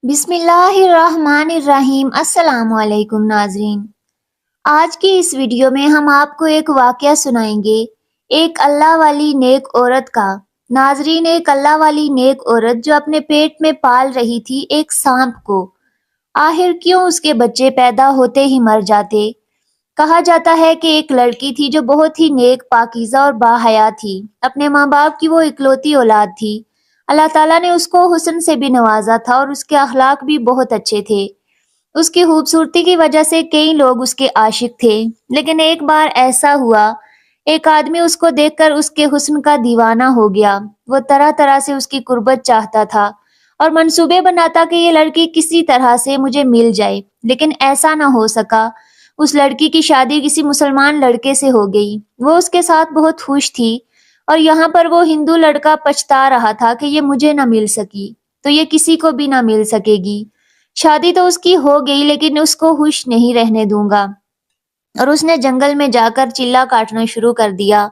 بسم اللہ الرحمن الرحیم۔ السلام علیکم ناظرین، آج کی اس ویڈیو میں ہم آپ کو ایک واقعہ سنائیں گے، ایک اللہ والی نیک عورت کا۔ ناظرین، ایک اللہ والی نیک عورت جو اپنے پیٹ میں پال رہی تھی ایک سانپ کو، آخر کیوں اس کے بچے پیدا ہوتے ہی مر جاتے؟ کہا جاتا ہے کہ ایک لڑکی تھی جو بہت ہی نیک، پاکیزہ اور باحیا تھی، اپنے ماں باپ کی وہ اکلوتی اولاد تھی۔ اللہ تعالیٰ نے اس کو حسن سے بھی نوازا تھا اور اس کے اخلاق بھی بہت اچھے تھے۔ اس کی خوبصورتی کی وجہ سے کئی لوگ اس کے عاشق تھے، لیکن ایک بار ایسا ہوا، ایک آدمی اس کو دیکھ کر اس کے حسن کا دیوانہ ہو گیا۔ وہ طرح طرح سے اس کی قربت چاہتا تھا اور منصوبے بناتا کہ یہ لڑکی کسی طرح سے مجھے مل جائے، لیکن ایسا نہ ہو سکا۔ اس لڑکی کی شادی کسی مسلمان لڑکے سے ہو گئی۔ وہ اس کے ساتھ بہت خوش تھی، اور یہاں پر وہ ہندو لڑکا پچھتا رہا تھا کہ یہ مجھے نہ مل سکی تو یہ کسی کو بھی نہ مل سکے گی۔ شادی تو اس کی ہو گئی، لیکن اس کو خوش نہیں رہنے دوں گا، اور اس نے جنگل میں جا کر چلا کاٹنا شروع کر دیا۔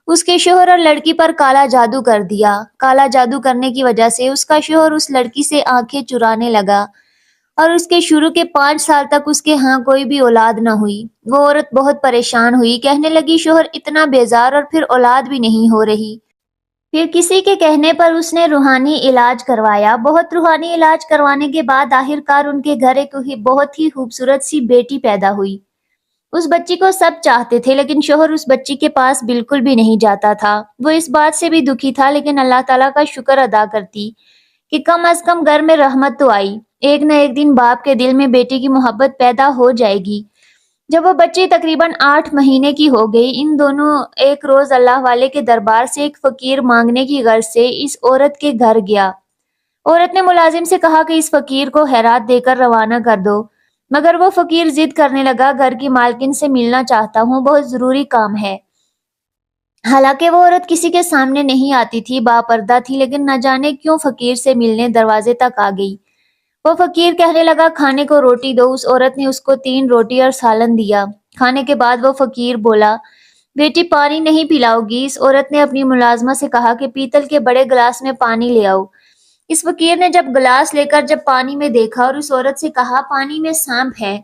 اس کے شوہر اور لڑکی پر کالا جادو کر دیا۔ کالا جادو کرنے کی وجہ سے اس کا شوہر اس لڑکی سے آنکھیں چرانے لگا، اور اس کے شروع کے 5 سال تک اس کے ہاں کوئی بھی اولاد نہ ہوئی۔ وہ عورت بہت پریشان ہوئی، کہنے لگی شوہر اتنا بیزار اور پھر اولاد بھی نہیں ہو رہی۔ پھر کسی کے کہنے پر اس نے روحانی علاج کروایا۔ بہت روحانی علاج کروانے کے بعد آخر کار ان کے گھر ایک بہت ہی خوبصورت سی بیٹی پیدا ہوئی۔ اس بچی کو سب چاہتے تھے، لیکن شوہر اس بچی کے پاس بالکل بھی نہیں جاتا تھا۔ وہ اس بات سے بھی دکھی تھا، لیکن اللہ تعالیٰ کا شکر ادا کرتی کہ کم از کم گھر میں رحمت تو آئی۔ ایک نہ ایک دن باپ کے دل میں بیٹی کی محبت پیدا ہو جائے گی۔ جب وہ بچی تقریباً 8 مہینے کی ہو گئی، ان دونوں ایک روز اللہ والے کے دربار سے ایک فقیر مانگنے کی غرض سے اس عورت کے گھر گیا۔ عورت نے ملازم سے کہا کہ اس فقیر کو خیرات دے کر روانہ کر دو، مگر وہ فقیر ضد کرنے لگا، گھر کی مالکن سے ملنا چاہتا ہوں، بہت ضروری کام ہے۔ حالانکہ وہ عورت کسی کے سامنے نہیں آتی تھی، باپردہ تھی، لیکن نہ جانے کیوں فقیر سے ملنے دروازے تک آ گئی۔ وہ فقیر کہنے لگا کھانے کو روٹی دو۔ اس عورت نے اس کو 3 روٹی اور سالن دیا۔ کھانے کے بعد وہ فقیر بولا، بیٹی پانی نہیں پلاؤ گی؟ اس عورت نے اپنی ملازمہ سے کہا کہ پیتل کے بڑے گلاس میں پانی لے آؤ۔ اس فقیر نے جب گلاس لے کر جب پانی میں دیکھا اور اس عورت سے کہا پانی میں سانپ ہے،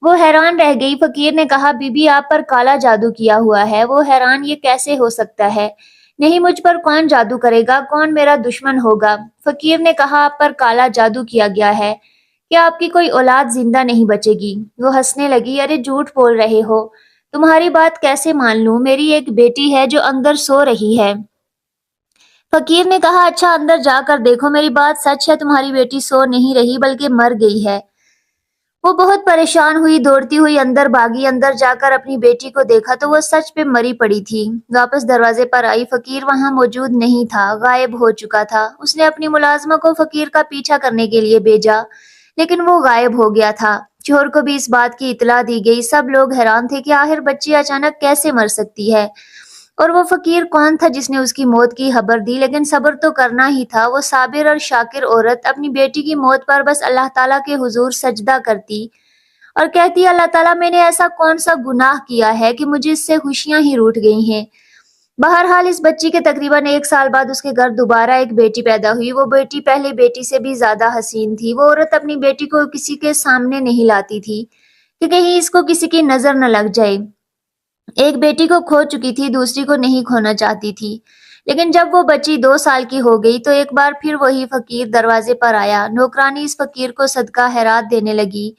وہ حیران رہ گئی۔ فقیر نے کہا بی بی آپ پر کالا جادو کیا ہوا ہے۔ وہ حیران، یہ کیسے ہو سکتا ہے؟ نہیں، مجھ پر کون جادو کرے گا؟ کون میرا دشمن ہوگا؟ فقیر نے کہا آپ پر کالا جادو کیا گیا ہے کہ آپ کی کوئی اولاد زندہ نہیں بچے گی۔ وہ ہنسنے لگی، ارے جھوٹ بول رہے ہو، تمہاری بات کیسے مان لوں؟ میری ایک بیٹی ہے جو اندر سو رہی ہے۔ فقیر نے کہا اچھا اندر جا کر دیکھو، میری بات سچ ہے، تمہاری بیٹی سو نہیں رہی بلکہ مر گئی ہے۔ وہ بہت پریشان ہوئی، دوڑتی ہوئی اندر بھاگی۔ اندر جا کر اپنی بیٹی کو دیکھا تو وہ سچ پہ مری پڑی تھی۔ واپس دروازے پر آئی، فقیر وہاں موجود نہیں تھا، غائب ہو چکا تھا۔ اس نے اپنی ملازمہ کو فقیر کا پیچھا کرنے کے لیے بھیجا، لیکن وہ غائب ہو گیا تھا۔ شوہر کو بھی اس بات کی اطلاع دی گئی۔ سب لوگ حیران تھے کہ آخر بچی اچانک کیسے مر سکتی ہے، اور وہ فقیر کون تھا جس نے اس کی موت کی خبر دی؟ لیکن صبر تو کرنا ہی تھا۔ وہ صابر اور شاکر عورت اپنی بیٹی کی موت پر بس اللہ تعالیٰ کے حضور سجدہ کرتی اور کہتی اللہ تعالیٰ میں نے ایسا کون سا گناہ کیا ہے کہ مجھے اس سے خوشیاں ہی روٹ گئی ہیں۔ بہرحال اس بچی کے تقریباً 1 سال بعد اس کے گھر دوبارہ ایک بیٹی پیدا ہوئی۔ وہ بیٹی پہلی بیٹی سے بھی زیادہ حسین تھی۔ وہ عورت اپنی بیٹی کو کسی کے سامنے نہیں لاتی تھی کہ کہیں اس کو کسی کی نظر نہ لگ جائے۔ ایک بیٹی کو کھو چکی تھی، دوسری کو نہیں کھونا چاہتی تھی۔ لیکن جب وہ بچی 2 سال کی ہو گئی تو ایک بار پھر وہی فقیر دروازے پر آیا۔ نوکرانی اس فقیر کو صدقہ خیرات دینے لگی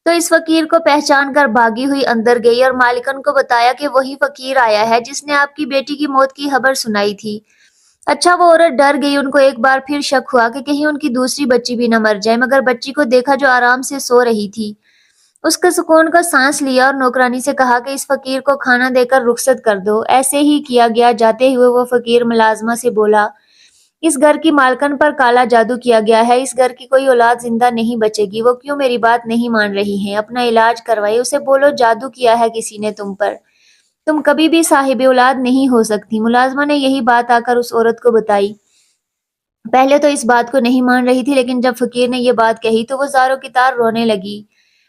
تو اس فقیر کو پہچان کر بھاگی ہوئی اندر گئی اور مالکن کو بتایا کہ وہی فقیر آیا ہے جس نے آپ کی بیٹی کی موت کی خبر سنائی تھی۔ اچھا، وہ عورت ڈر گئی۔ ان کو ایک بار پھر شک ہوا کہ کہیں ان کی دوسری بچی بھی نہ مر جائے، مگر بچی کو دیکھا جو آرام سے سو رہی تھی۔ اس کے سکون کا سانس لیا اور نوکرانی سے کہا کہ اس فقیر کو کھانا دے کر رخصت کر دو۔ ایسے ہی کیا گیا۔ جاتے ہوئے وہ فقیر ملازمہ سے بولا، اس گھر کی مالکن پر کالا جادو کیا گیا ہے، اس گھر کی کوئی اولاد زندہ نہیں بچے گی۔ وہ کیوں میری بات نہیں مان رہی ہیں؟ اپنا علاج کروائے، اسے بولو جادو کیا ہے کسی نے تم پر، تم کبھی بھی صاحب اولاد نہیں ہو سکتی۔ ملازمہ نے یہی بات آ کر اس عورت کو بتائی۔ پہلے تو اس بات کو نہیں مان رہی تھی، لیکن جب فقیر نے یہ بات کہی تو وہ زاروں کی طرح رونے لگی۔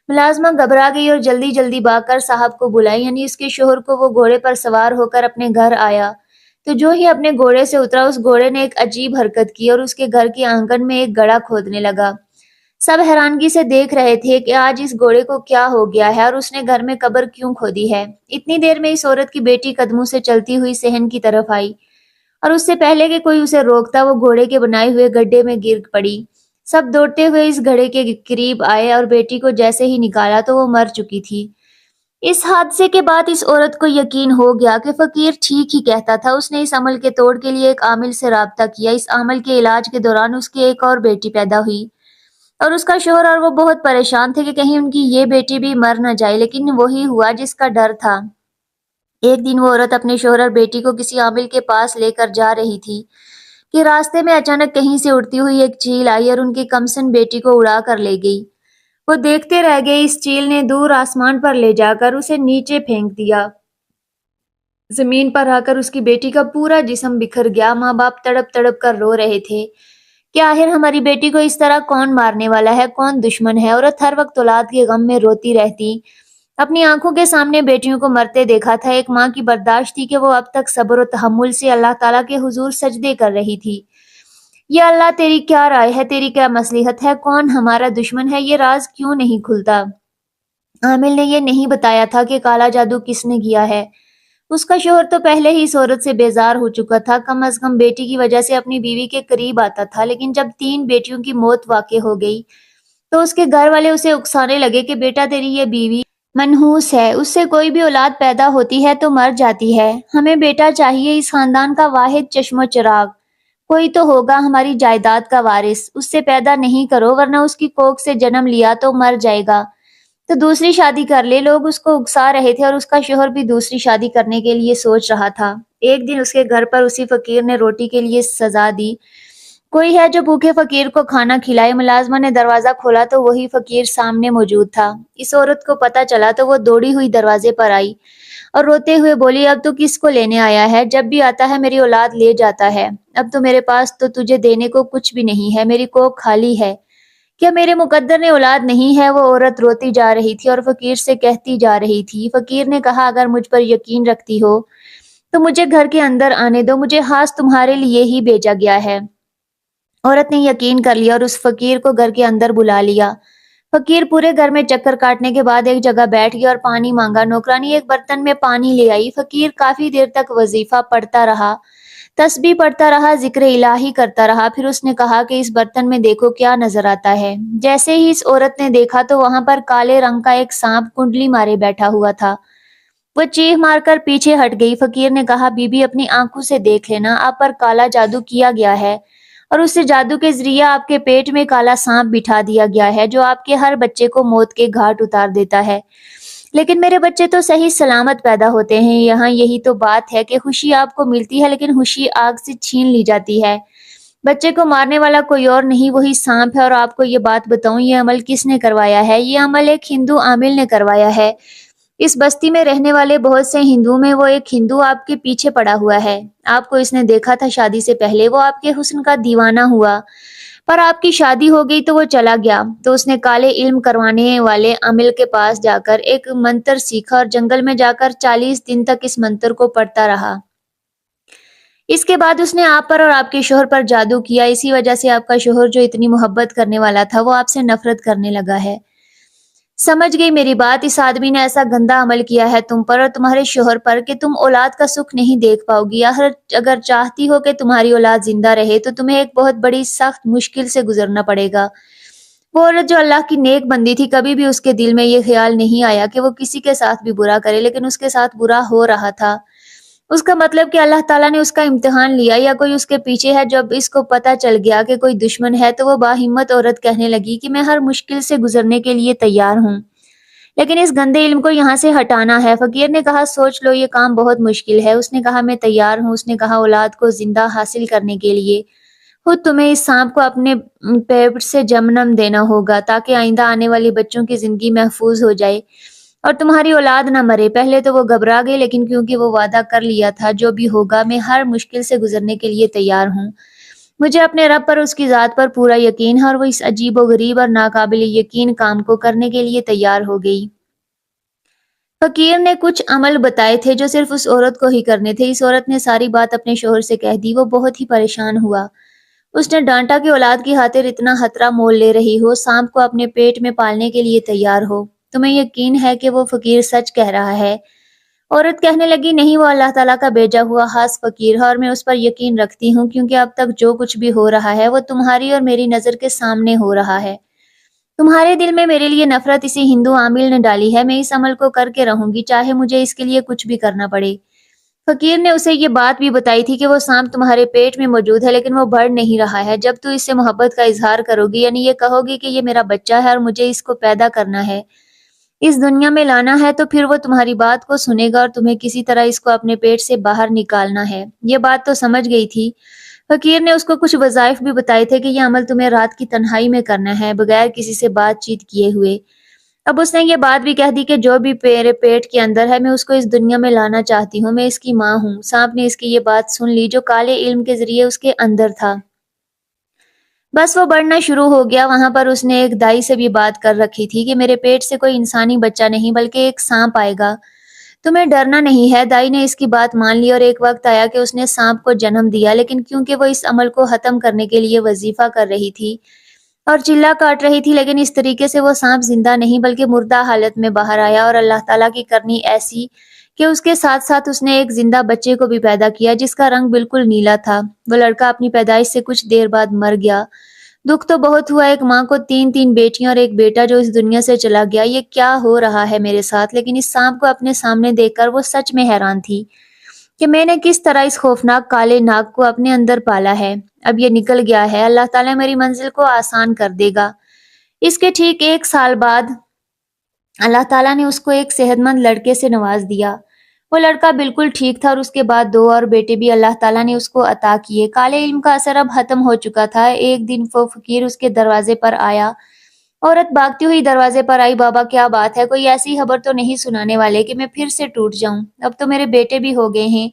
ملازمہ گھبرا گئی اور جلدی جلدی بھاگ کر صاحب کو بلائی، یعنی اس کے شوہر کو۔ وہ گھوڑے پر سوار ہو کر اپنے گھر آیا تو جو ہی اپنے گھوڑے سے اترا، اس گھوڑے نے ایک عجیب حرکت کی اور اس کے گھر کے آنگن میں ایک گڑھا کھودنے لگا۔ سب حیرانگی سے دیکھ رہے تھے کہ آج اس گھوڑے کو کیا ہو گیا ہے اور اس نے گھر میں قبر کیوں کھودی ہے۔ اتنی دیر میں اس عورت کی بیٹی قدموں سے چلتی ہوئی صحن کی طرف آئی اور اس سے پہلے کہ کوئی اسے روکتا وہ گھوڑے کے بنائے ہوئے گڈھے میں گر پڑی۔ سب دوڑتے ہوئے اس گھڑے کے قریب آئے اور بیٹی کو جیسے ہی نکالا تو وہ مر چکی تھی۔ اس حادثے کے بعد اس عورت کو یقین ہو گیا کہ فقیر ٹھیک ہی کہتا تھا۔ اس نے اس عمل کے توڑ کے لیے ایک عامل سے رابطہ کیا۔ اس عمل کے علاج کے دوران اس کی ایک اور بیٹی پیدا ہوئی اور اس کا شوہر اور وہ بہت پریشان تھے کہ کہیں ان کی یہ بیٹی بھی مر نہ جائے، لیکن وہی ہوا جس کا ڈر تھا۔ ایک دن وہ عورت اپنے شوہر اور بیٹی کو کسی عامل کے پاس لے کر جا رہی تھی کہ راستے میں اچانک کہیں سے اڑتی ہوئی ایک چیل آئی اور ان کی کمسن بیٹی کو اڑا کر لے گئی۔ وہ دیکھتے رہ گئے۔ اس چیل نے دور آسمان پر لے جا کر اسے نیچے پھینک دیا۔ زمین پر آ کر اس کی بیٹی کا پورا جسم بکھر گیا۔ ماں باپ تڑپ تڑپ کر رو رہے تھے کہ آخر ہماری بیٹی کو اس طرح کون مارنے والا ہے، کون دشمن ہے۔ عورت ہر وقت اولاد کے غم میں روتی رہتی۔ اپنی آنکھوں کے سامنے بیٹیوں کو مرتے دیکھا تھا۔ ایک ماں کی برداشت تھی کہ وہ اب تک صبر و تحمل سے اللہ تعالیٰ کے حضور سجدے کر رہی تھی۔ یا اللہ، تیری کیا رائے ہے، تیری کیا مصلحت ہے، کون ہمارا دشمن ہے، یہ راز کیوں نہیں کھلتا؟ عامل نے یہ نہیں بتایا تھا کہ کالا جادو کس نے کیا ہے۔ اس کا شوہر تو پہلے ہی اس عورت سے بیزار ہو چکا تھا، کم از کم بیٹی کی وجہ سے اپنی بیوی کے قریب آتا تھا، لیکن جب 3 بیٹیوں کی موت واقع ہو گئی تو اس کے گھر والے اسے اکسانے لگے کہ بیٹا تیری یہ بیوی منحوس ہے، اس سے کوئی بھی اولاد پیدا ہوتی ہے تو مر جاتی ہے، ہمیں بیٹا چاہیے، اس خاندان کا واحد چشم و چراغ، کوئی تو ہوگا ہماری جائیداد کا وارث، اس سے پیدا نہیں کرو ورنہ اس کی کوکھ سے جنم لیا تو مر جائے گا تو دوسری شادی کر لے۔ لوگ اس کو اکسا رہے تھے اور اس کا شوہر بھی دوسری شادی کرنے کے لیے سوچ رہا تھا۔ ایک دن اس کے گھر پر اسی فقیر نے روٹی کے لیے سزا دی، کوئی ہے جو بھوکے فقیر کو کھانا کھلائے۔ ملازمہ نے دروازہ کھولا تو وہی فقیر سامنے موجود تھا۔ اس عورت کو پتہ چلا تو وہ دوڑی ہوئی دروازے پر آئی اور روتے ہوئے بولی، اب تو کس کو لینے آیا ہے؟ جب بھی آتا ہے میری اولاد لے جاتا ہے، اب تو میرے پاس تو تجھے دینے کو کچھ بھی نہیں ہے، میری کوکھ خالی ہے، کیا میرے مقدر نے اولاد نہیں ہے؟ وہ عورت روتی جا رہی تھی اور فقیر سے کہتی جا رہی تھی۔ فقیر نے کہا، اگر مجھ پر یقین رکھتی ہو تو مجھے گھر کے اندر آنے دو، مجھے خاص تمہارے لیے ہی بھیجا گیا ہے۔ عورت نے یقین کر لیا اور اس فقیر کو گھر کے اندر بلا لیا۔ فقیر پورے گھر میں چکر کاٹنے کے بعد ایک جگہ بیٹھ گیا اور پانی مانگا۔ نوکرانی ایک برتن میں پانی لے آئی۔ فقیر کافی دیر تک وظیفہ پڑھتا رہا، تسبیح پڑھتا رہا، ذکر الہی کرتا رہا۔ پھر اس نے کہا کہ اس برتن میں دیکھو کیا نظر آتا ہے۔ جیسے ہی اس عورت نے دیکھا تو وہاں پر کالے رنگ کا ایک سانپ کنڈلی مارے بیٹھا ہوا تھا۔ وہ چیخ مار کر پیچھے ہٹ گئی۔ فقیر نے کہا، بی بی اپنی آنکھوں سے دیکھ لینا، آپ پر کالا جادو کیا گیا ہے اور اس سے جادو کے ذریعے آپ کے پیٹ میں کالا سانپ بٹھا دیا گیا ہے جو آپ کے ہر بچے کو موت کے گھاٹ اتار دیتا ہے، لیکن میرے بچے تو صحیح سلامت پیدا ہوتے ہیں۔ یہاں یہی تو بات ہے کہ خوشی آپ کو ملتی ہے لیکن خوشی آگ سے چھین لی جاتی ہے۔ بچے کو مارنے والا کوئی اور نہیں، وہی سانپ ہے۔ اور آپ کو یہ بات بتاؤں، یہ عمل کس نے کروایا ہے؟ یہ عمل ایک ہندو عامل نے کروایا ہے۔ اس بستی میں رہنے والے بہت سے ہندو میں وہ ایک ہندو آپ کے پیچھے پڑا ہوا ہے۔ آپ کو اس نے دیکھا تھا شادی سے پہلے، وہ آپ کے حسن کا دیوانہ ہوا، پر آپ کی شادی ہو گئی تو وہ چلا گیا۔ تو اس نے کالے علم کروانے والے عامل کے پاس جا کر ایک منتر سیکھا اور جنگل میں جا کر 40 دن تک اس منتر کو پڑھتا رہا۔ اس کے بعد اس نے آپ پر اور آپ کے شوہر پر جادو کیا۔ اسی وجہ سے آپ کا شوہر جو اتنی محبت کرنے والا تھا وہ آپ سے نفرت کرنے لگا ہے۔ سمجھ گئی میری بات؟ اس آدمی نے ایسا گندا عمل کیا ہے تم پر اور تمہارے شوہر پر کہ تم اولاد کا سکھ نہیں دیکھ پاؤ گی۔ اگر چاہتی ہو کہ تمہاری اولاد زندہ رہے تو تمہیں ایک بہت بڑی سخت مشکل سے گزرنا پڑے گا۔ وہ عورت جو اللہ کی نیک بندی تھی، کبھی بھی اس کے دل میں یہ خیال نہیں آیا کہ وہ کسی کے ساتھ بھی برا کرے، لیکن اس کے ساتھ برا ہو رہا تھا۔ اس کا مطلب کہ اللہ تعالیٰ نے اس کا امتحان لیا یا کوئی اس کے پیچھے ہے۔ جب اس کو پتہ چل گیا کہ کوئی دشمن ہے تو وہ باہمت عورت کہنے لگی کہ میں ہر مشکل سے گزرنے کے لیے تیار ہوں، لیکن اس گندے علم کو یہاں سے ہٹانا ہے۔ فقیر نے کہا، سوچ لو، یہ کام بہت مشکل ہے۔ اس نے کہا، میں تیار ہوں۔ اس نے کہا، اولاد کو زندہ حاصل کرنے کے لیے خود تمہیں اس سانپ کو اپنے پیٹ سے جنم دینا ہوگا تاکہ آئندہ آنے والی بچوں کی زندگی محفوظ ہو جائے اور تمہاری اولاد نہ مرے۔ پہلے تو وہ گھبرا گئی، لیکن کیونکہ وہ وعدہ کر لیا تھا جو بھی ہوگا میں ہر مشکل سے گزرنے کے لیے تیار ہوں۔ مجھے اپنے رب پر، اس کی ذات پر پورا یقین ہے اور وہ اس عجیب و غریب اور ناقابل یقین کام کو کرنے کے لیے تیار ہو گئی۔ فقیر نے کچھ عمل بتائے تھے جو صرف اس عورت کو ہی کرنے تھے۔ اس عورت نے ساری بات اپنے شوہر سے کہہ دی۔ وہ بہت ہی پریشان ہوا۔ اس نے ڈانٹا کہ اولاد کی خاطر اتنا خطرہ مول لے رہی ہو، سانپ کو اپنے پیٹ میں پالنے کے لیے تیار ہو۔ تمہیں یقین ہے کہ وہ فقیر سچ کہہ رہا ہے؟ عورت کہنے لگی، نہیں، وہ اللہ تعالیٰ کا بھیجا ہوا خاص فقیر ہے اور میں اس پر یقین رکھتی ہوں، کیونکہ اب تک جو کچھ بھی ہو رہا ہے وہ تمہاری اور میری نظر کے سامنے ہو رہا ہے۔ تمہارے دل میں میرے لیے نفرت اسی ہندو عامل نے ڈالی ہے، میں اس عمل کو کر کے رہوں گی، چاہے مجھے اس کے لیے کچھ بھی کرنا پڑے۔ فقیر نے اسے یہ بات بھی بتائی تھی کہ وہ سانپ تمہارے پیٹ میں موجود ہے، لیکن وہ بڑھ نہیں رہا ہے۔ جب تو اس سے محبت کا اظہار کرو گی، یعنی یہ کہو گی کہ یہ میرا بچہ ہے اور مجھے اس کو پیدا کرنا ہے، اس دنیا میں لانا ہے، تو پھر وہ تمہاری بات کو سنے گا اور تمہیں کسی طرح اس کو اپنے پیٹ سے باہر نکالنا ہے۔ یہ بات تو سمجھ گئی تھی۔ فقیر نے اس کو کچھ وظائف بھی بتائے تھے کہ یہ عمل تمہیں رات کی تنہائی میں کرنا ہے، بغیر کسی سے بات چیت کیے ہوئے۔ اب اس نے یہ بات بھی کہہ دی کہ جو بھی میرے پیٹ کے اندر ہے، میں اس کو اس دنیا میں لانا چاہتی ہوں، میں اس کی ماں ہوں۔ سانپ نے اس کی یہ بات سن لی جو کالے علم کے ذریعے اس کے اندر تھا۔ بس وہ بڑھنا شروع ہو گیا۔ وہاں پر اس نے ایک دائی سے بھی بات کر رکھی تھی کہ میرے پیٹ سے کوئی انسانی بچہ نہیں بلکہ ایک سانپ آئے گا، تمہیں ڈرنا نہیں ہے۔ دائی نے اس کی بات مان لی اور ایک وقت آیا کہ اس نے سانپ کو جنم دیا، لیکن کیونکہ وہ اس عمل کو ختم کرنے کے لیے وظیفہ کر رہی تھی اور چلا کاٹ رہی تھی، لیکن اس طریقے سے وہ سانپ زندہ نہیں بلکہ مردہ حالت میں باہر آیا، اور اللہ تعالیٰ کی کرنی ایسی کہ اس کے ساتھ ساتھ اس نے ایک زندہ بچے کو بھی پیدا کیا جس کا رنگ بالکل نیلا تھا۔ وہ لڑکا اپنی پیدائش سے کچھ دیر بعد مر گیا۔ دکھ تو بہت ہوا، ایک ماں کو تین بیٹیاں اور ایک بیٹا جو اس دنیا سے چلا گیا، یہ کیا ہو رہا ہے میرے ساتھ؟ لیکن اس سانپ کو اپنے سامنے دیکھ کر وہ سچ میں حیران تھی کہ میں نے کس طرح اس خوفناک کالے ناگ کو اپنے اندر پالا ہے۔ اب یہ نکل گیا ہے، اللہ تعالیٰ میری منزل کو آسان کر دے گا۔ اس کے ٹھیک 1 سال بعد اللہ تعالیٰ نے اس کو ایک صحت مند لڑکے سے نواز دیا۔ وہ لڑکا بالکل ٹھیک تھا اور اس کے بعد 2 اور بیٹے بھی اللہ تعالیٰ نے اس کو عطا کیے۔ کالے علم کا اثر اب ختم ہو چکا تھا۔ ایک دن وہ فقیر اس کے دروازے پر آیا۔ عورت بھاگتی ہوئی دروازے پر آئی، بابا کیا بات ہے؟ کوئی ایسی خبر تو نہیں سنانے والے کہ میں پھر سے ٹوٹ جاؤں؟ اب تو میرے بیٹے بھی ہو گئے ہیں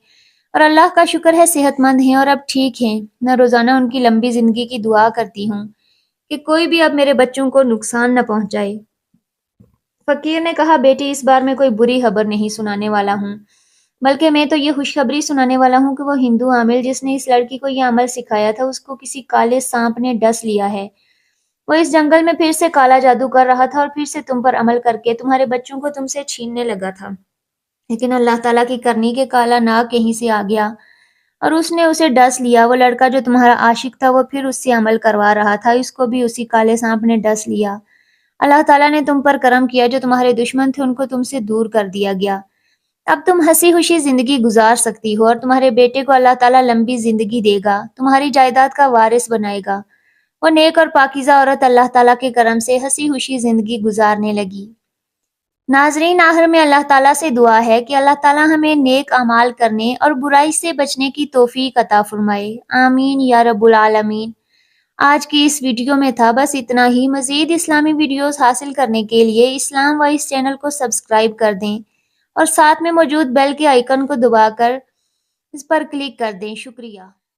اور اللہ کا شکر ہے صحت مند ہیں اور اب ٹھیک ہیں۔ میں روزانہ ان کی لمبی زندگی کی دعا کرتی ہوں کہ کوئی بھی اب میرے بچوں کو نقصان نہ پہنچائے۔ فقیر نے کہا، بیٹی اس بار میں کوئی بری خبر نہیں سنانے والا ہوں، بلکہ میں تو یہ خوشخبری سنانے والا ہوں کہ وہ ہندو عامل جس نے اس لڑکی کو یہ عمل سکھایا تھا، اس کو کسی کالے سانپ نے ڈس لیا ہے۔ وہ اس جنگل میں پھر سے کالا جادو کر رہا تھا اور پھر سے تم پر عمل کر کے تمہارے بچوں کو تم سے چھیننے لگا تھا، لیکن اللہ تعالیٰ کی کرنی کے کالا ناگ کہیں سے آ گیا اور اس نے اسے ڈس لیا۔ وہ لڑکا جو تمہارا عاشق تھا وہ پھر اس سے عمل کروا رہا تھا، اس کو بھی اسی کالے سانپ نے ڈس لیا۔ اللہ تعالیٰ نے تم پر کرم کیا، جو تمہارے دشمن تھے ان کو تم سے دور کر دیا گیا۔ اب تم ہنسی خوشی زندگی گزار سکتی ہو اور تمہارے بیٹے کو اللہ تعالیٰ لمبی زندگی دے گا، تمہاری جائیداد کا وارث بنائے گا۔ وہ نیک اور پاکیزہ عورت اللہ تعالیٰ کے کرم سے ہنسی خوشی زندگی گزارنے لگی۔ ناظرین، آخر میں اللہ تعالیٰ سے دعا ہے کہ اللہ تعالیٰ ہمیں نیک اعمال کرنے اور برائی سے بچنے کی توفیق عطا فرمائے، آمین یا رب العالمین۔ آج کی اس ویڈیو میں تھا بس اتنا ہی۔ مزید اسلامی ویڈیوز حاصل کرنے کے لیے اسلام وائس چینل کو سبسکرائب کر دیں اور ساتھ میں موجود بیل کے آئیکن کو دبا کر اس پر کلک کر دیں۔ شکریہ۔